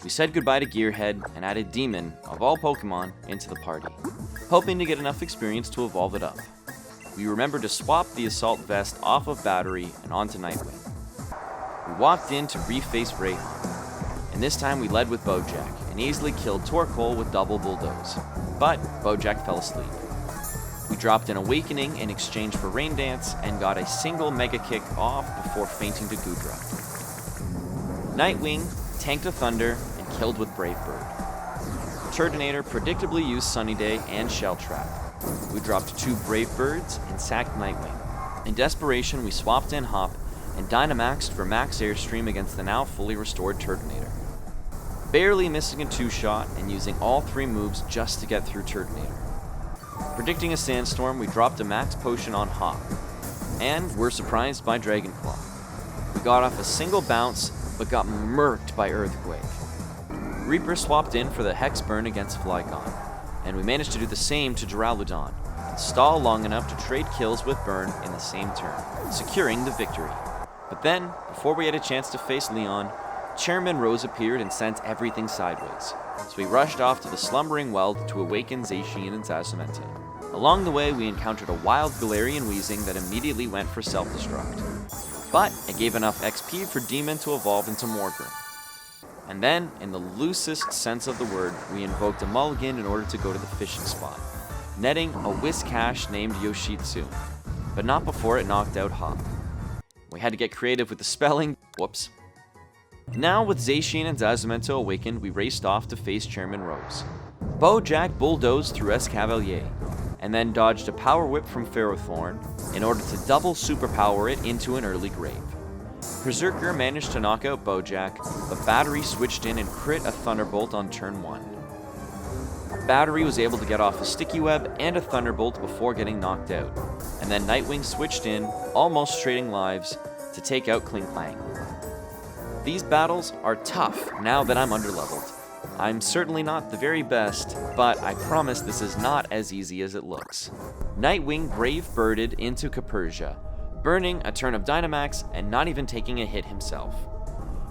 We said goodbye to Gearhead and added Demon, of all Pokemon, into the party, hoping to get enough experience to evolve it up. We remembered to swap the Assault Vest off of Battery and onto Nightwing. We walked in to reface Raihan, and this time we led with Bojack and easily killed Torkoal with double Bulldoze, but Bojack fell asleep. We dropped an Awakening in exchange for Rain Dance and got a single Mega Kick off before fainting to Goodra. Nightwing tanked a Thunder and killed with Brave Bird. Turtonator predictably used Sunny Day and Shell Trap. We dropped 2 Brave Birds and sacked Nightwing. In desperation, we swapped in Hop and Dynamaxed for Max Airstream against the now fully restored Turtonator. Barely missing a 2-shot and using all 3 moves just to get through Turtonator. Predicting a Sandstorm, we dropped a Max Potion on Hop, and were surprised by Dragon Claw. We got off a single bounce, but got murked by Earthquake. Reaper swapped in for the Hex Burn against Flygon, and we managed to do the same to Duraludon, and stall long enough to trade kills with Burn in the same turn, securing the victory. But then, before we had a chance to face Leon, Chairman Rose appeared and sent everything sideways, so we rushed off to the Slumbering Well to awaken Zacian and Zazamenta. Along the way, we encountered a wild Galarian Weezing that immediately went for self-destruct, but it gave enough XP for Demon to evolve into Morgrem. And then, in the loosest sense of the word, we invoked a mulligan in order to go to the fishing spot, netting a Whiscash named Yoshitsune, but not before it knocked out Hop. We had to get creative with the spelling. Whoops. Now, with Zacian and Zazamenta awakened, we raced off to face Chairman Rose. Bojack bulldozed through Escavalier, and then dodged a Power Whip from Ferrothorn in order to double superpower it into an early grave. Berserker managed to knock out Bojack, but Battery switched in and crit a Thunderbolt on turn 1. Battery was able to get off a Sticky Web and a Thunderbolt before getting knocked out, and then Nightwing switched in, almost trading lives, to take out Klinklang. These battles are tough now that I'm underleveled. I'm certainly not the very best, but I promise this is not as easy as it looks. Nightwing brave birded into Capersia, burning a turn of Dynamax and not even taking a hit himself.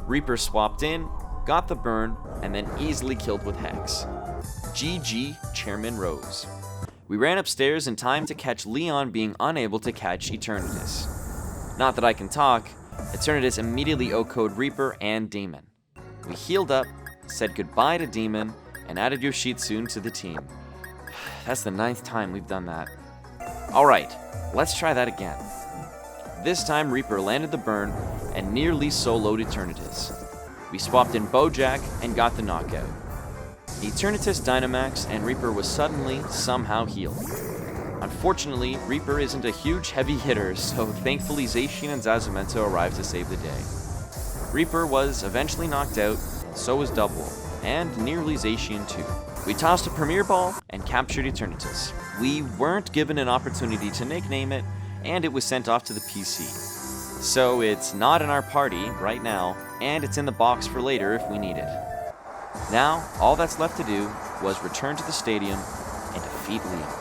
Reaper swapped in, got the burn, and then easily killed with Hex. GG Chairman Rose. We ran upstairs in time to catch Leon being unable to catch Eternatus. Not that I can talk, Eternatus immediately O-code Reaper and Demon. We healed up, said goodbye to Demon, and added Yoshitsune to the team. That's the 9th time we've done that. Alright, let's try that again. This time Reaper landed the burn and nearly soloed Eternatus. We swapped in Bojack and got the knockout. Eternatus Dynamax and Reaper was suddenly, somehow healed. Unfortunately, Reaper isn't a huge heavy hitter, so thankfully Zacian and Zazamenta arrived to save the day. Reaper was eventually knocked out, and so was Double, and nearly Zacian too. We tossed a Premier Ball and captured Eternatus. We weren't given an opportunity to nickname it, and it was sent off to the PC. So it's not in our party right now, and it's in the box for later if we need it. Now, all that's left to do was return to the stadium and defeat Leon.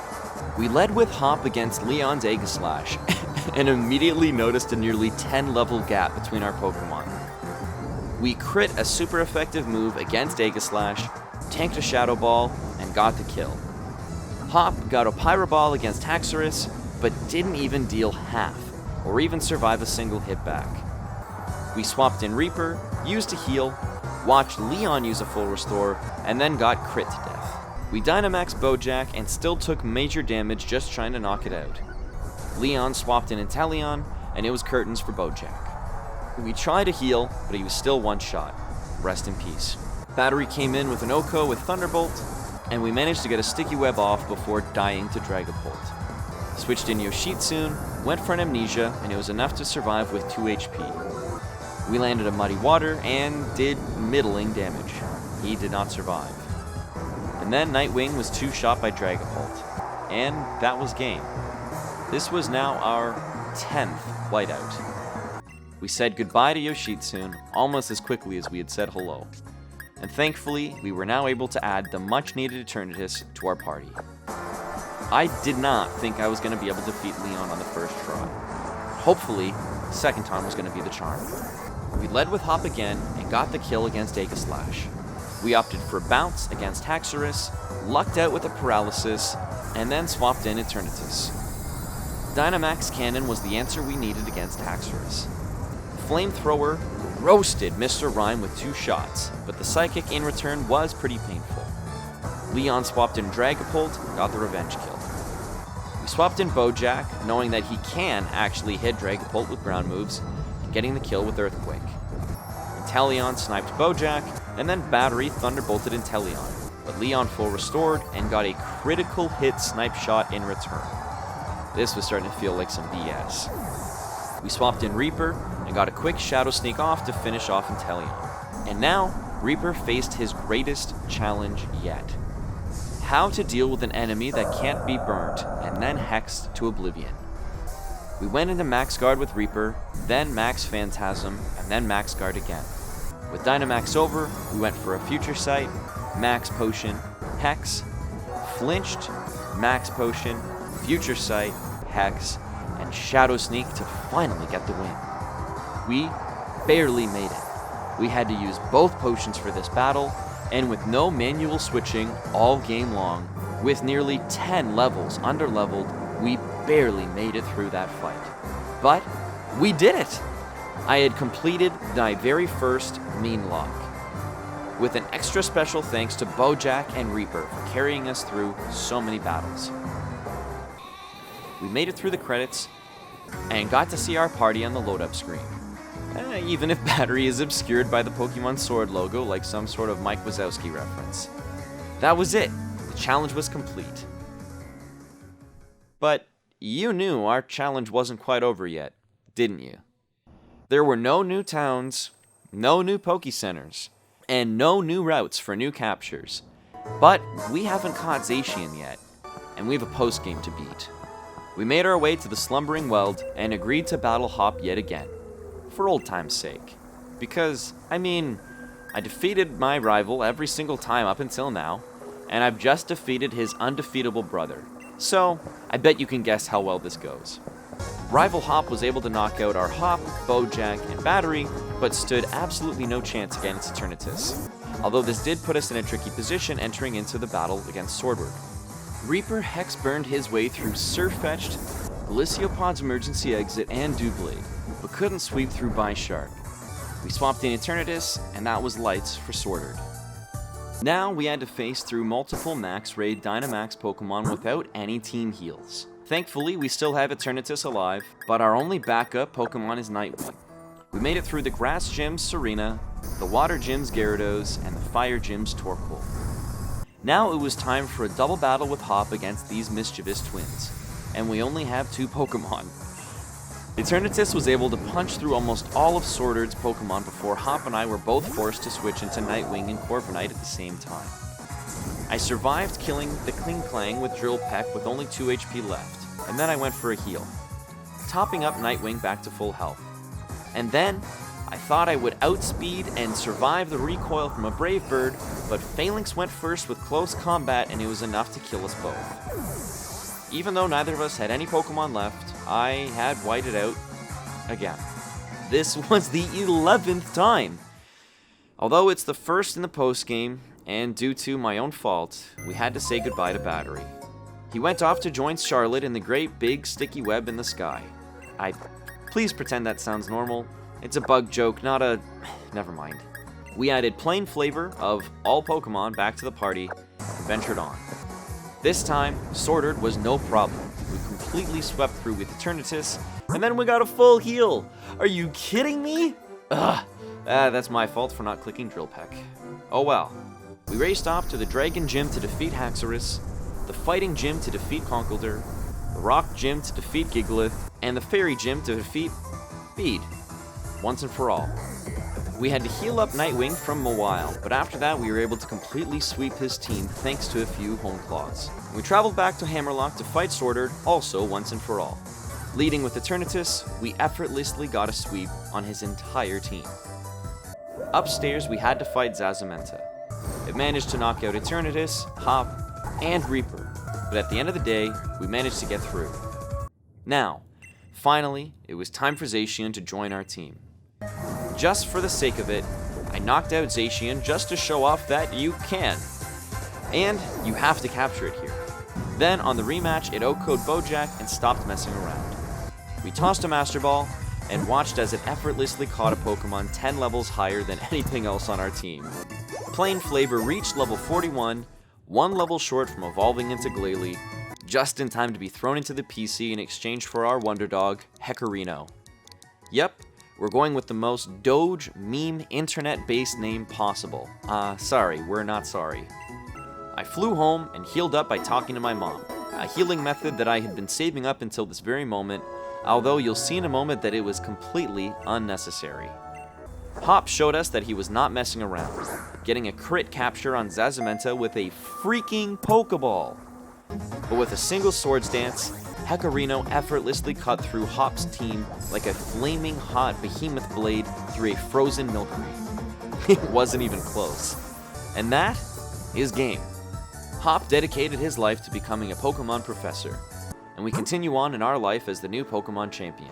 We led with Hop against Leon's Aegislash, and immediately noticed a nearly 10 level gap between our Pokemon. We crit a super effective move against Aegislash, tanked a Shadow Ball, and got the kill. Hop got a Pyro Ball against Haxorus, but didn't even deal half, or even survive a single hit back. We swapped in Reaper, used a heal, watched Leon use a full restore, and then got crit to death. We Dynamaxed Bojack and still took major damage just trying to knock it out. Leon swapped in Inteleon, and it was curtains for Bojack. We tried to heal, but he was still one shot. Rest in peace. Battery came in with an Oko with Thunderbolt, and we managed to get a Sticky Web off before dying to Dragapult. Switched in Yoshitsune, went for an Amnesia, and it was enough to survive with 2 HP. We landed a Muddy Water and did middling damage. He did not survive. And then Nightwing was 2-shot by Dragapult. And that was game. This was now our 10th whiteout. We said goodbye to Yoshitsune almost as quickly as we had said hello. And thankfully, we were now able to add the much-needed Eternatus to our party. I did not think I was going to be able to defeat Leon on the first try. Hopefully, the second time was going to be the charm. We led with Hop again and got the kill against Aegislash. We opted for Bounce against Haxorus, lucked out with a Paralysis, and then swapped in Eternatus. Dynamax Cannon was the answer we needed against Haxorus. Flamethrower roasted Mr. Rime with 2 shots, but the Psychic in return was pretty painful. Leon swapped in Dragapult and got the revenge kill. We swapped in Bojack, knowing that he can actually hit Dragapult with ground moves, and getting the kill with Earthquake. Inteleon sniped Bojack, and then Battery thunderbolted Inteleon, but Leon full restored and got a critical hit snipe shot in return. This was starting to feel like some BS. We swapped in Reaper and got a quick Shadow Sneak off to finish off Inteleon. And now, Reaper faced his greatest challenge yet. How to deal with an enemy that can't be burnt and then hexed to oblivion. We went into Max Guard with Reaper, then Max Phantasm, and then Max Guard again. With Dynamax over, we went for a Future Sight, Max Potion, Hex, flinched, Max Potion, Future Sight, Hex, and Shadow Sneak to finally get the win. We barely made it. We had to use both potions for this battle, and with no manual switching all game long, with nearly 10 levels under-leveled, we barely made it through that fight. But we did it! I had completed my very first Meanlocke, with an extra special thanks to Bojack and Reaper for carrying us through so many battles. We made it through the credits, and got to see our party on the load-up screen. Even if Battery is obscured by the Pokemon Sword logo like some sort of Mike Wazowski reference. That was it. The challenge was complete. But you knew our challenge wasn't quite over yet, didn't you? There were no new towns, no new PokéCentres, and no new routes for new captures. But we haven't caught Zacian yet, and we have a post-game to beat. We made our way to the Slumbering Weld and agreed to battle Hop yet again, for old time's sake. Because, I defeated my rival every single time up until now, and I've just defeated his undefeatable brother. So, I bet you can guess how well this goes. Rival Hop was able to knock out our Hop, Bojack, and Battery, but stood absolutely no chance against Eternatus. Although this did put us in a tricky position entering into the battle against Swordward. Reaper Hex burned his way through Surfetched, Galiciopod's emergency exit, and Doublade, but couldn't sweep through Bisharp. We swapped in Eternatus, and that was lights for Swordward. Now we had to face through multiple Max Raid Dynamax Pokemon without any team heals. Thankfully, we still have Eternatus alive, but our only backup Pokemon is Nightwing. We made it through the Grass Gym's Serena, the Water Gym's Gyarados, and the Fire Gym's Torkoal. Now it was time for a double battle with Hop against these mischievous twins, and we only have 2 Pokemon. Eternatus was able to punch through almost all of Swordward's Pokemon before Hop and I were both forced to switch into Nightwing and Corvonite at the same time. I survived killing the Klinklang with Drill Peck with only 2 HP left, and then I went for a heal, topping up Nightwing back to full health. And then, I thought I would outspeed and survive the recoil from a Brave Bird, but Phalanx went first with close combat and it was enough to kill us both. Even though neither of us had any Pokemon left, I had whited out again. This was the 11th time! Although it's the first in the postgame, and due to my own fault, we had to say goodbye to Battery. He went off to join Charlotte in the great big sticky web in the sky. Please pretend that sounds normal. It's a bug joke, not a... Never mind. We added plain flavor of all Pokemon back to the party and ventured on. This time, Swordward was no problem. We completely swept through with Eternatus, and then we got a full heal! Are you kidding me? That's my fault for not clicking Drill Peck. Oh well. We raced off to the Dragon Gym to defeat Haxorus, the Fighting Gym to defeat Conkeldurr, the Rock Gym to defeat Gigalith, and the Fairy Gym to defeat Bede, once and for all. We had to heal up Nightwing from Mawile, but after that we were able to completely sweep his team thanks to a few home claws. We traveled back to Hammerlock to fight Swordward, also once and for all. Leading with Eternatus, we effortlessly got a sweep on his entire team. Upstairs we had to fight Zazamenta. It managed to knock out Eternatus, Hop, and Reaper, but at the end of the day, we managed to get through. Now, finally, it was time for Zacian to join our team. Just for the sake of it, I knocked out Zacian just to show off that you can. And you have to capture it here. Then, on the rematch, it outcode Bojack and stopped messing around. We tossed a Master Ball, and watched as it effortlessly caught a Pokemon 10 levels higher than anything else on our team. Plain Flavor reached level 41, 1 level short from evolving into Glalie, just in time to be thrown into the PC in exchange for our wonder dog, Hecarino. Yep, we're going with the most Doge meme internet-based name possible. Sorry, we're not sorry. I flew home and healed up by talking to my mom, a healing method that I had been saving up until this very moment, although you'll see in a moment that it was completely unnecessary. Hop showed us that he was not messing around, getting a crit capture on Zazamenta with a freaking Pokeball. But with a single Swords Dance, Hecarino effortlessly cut through Hop's team like a flaming hot behemoth blade through a frozen milk cream. It wasn't even close. And that is game. Hop dedicated his life to becoming a Pokemon professor, and we continue on in our life as the new Pokemon champion.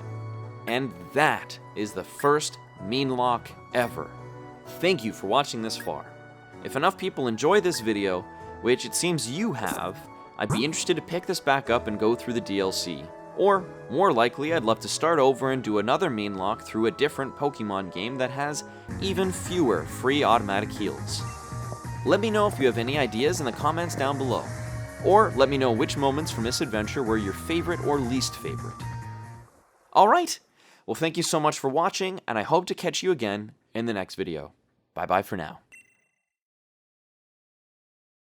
And that is the first Meanlocke ever. Thank you for watching this far. If enough people enjoy this video, which it seems you have, I'd be interested to pick this back up and go through the DLC. Or, more likely, I'd love to start over and do another Meanlocke through a different Pokemon game that has even fewer free automatic heals. Let me know if you have any ideas in the comments down below. Or let me know which moments from this adventure were your favorite or least favorite. Alright, well thank you so much for watching, and I hope to catch you again in the next video. Bye bye for now.